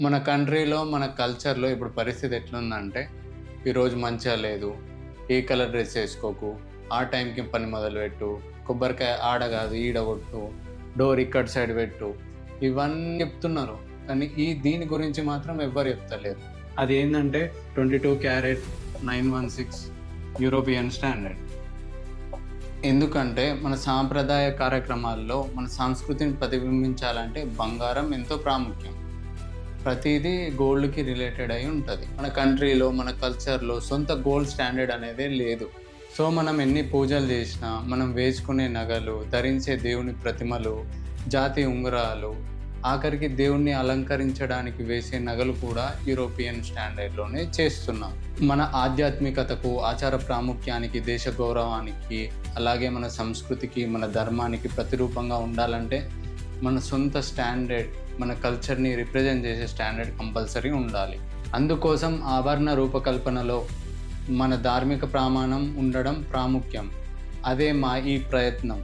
మన కంట్రీలో, మన కల్చర్‌లో ఇప్పుడు పరిస్థితి ఎట్లుందంటే, ఈరోజు మంచిగా లేదు. ఏ కలర్ డ్రెస్ ఏసుకోకు. ఆ టైంకి పని మొదలుపెట్టు. కొబ్బరికాయ ఆడ గాదు ఈడ కొట్టు. డోర్ ఇక్కడ సైడ్ పెట్టు. ఇవన్నీ చెప్తున్నారు. కానీ దీని గురించి మాత్రం ఎవ్వరు చెప్తలేరు. అదేందంటే 22 క్యారెట్ 916 యూరోపియన్ స్టాండర్డ్. ఎందుకంటే మన సాంప్రదాయ కార్యక్రమాల్లో మన సంస్కృతిని ప్రతిబింబించాలంటే బంగారం ఎంతో ప్రాముఖ్యం. ప్రతీదీ గోల్డ్‌కి రిలేటెడ్ అయి ఉంటది. మన కంట్రీలో, మన కల్చర్‌లో సొంత గోల్డ్ స్టాండర్డ్ అనేదే లేదు. సో, మనం ఎన్ని పూజలు చేసినా, మనం వేసుకునే నగలు, ధరించే దేవుని ప్రతిమలు, జాతి ఉంగరాలు, ఆఖరికి దేవుణ్ణి అలంకరించడానికి వేసే నగలు కూడా యూరోపియన్ స్టాండర్డ్‌లోనే చేస్తున్నాం. మన ఆధ్యాత్మికతకు, ఆచార ప్రాముఖ్యానికి, దేశ గౌరవానికి, అలాగే మన సంస్కృతికి, మన ధర్మానికి ప్రతిరూపంగా ఉండాలంటే మన సొంత స్టాండర్డ్, మన కల్చర్‌ని రిప్రజెంట్ చేసే స్టాండర్డ్ కంపల్సరీ ఉండాలి. అందుకోసం ఆభరణ రూపకల్పనలో మన ధార్మిక ప్రమాణం ఉండడం ప్రాముఖ్యం. అదే మా ఈ ప్రయత్నం.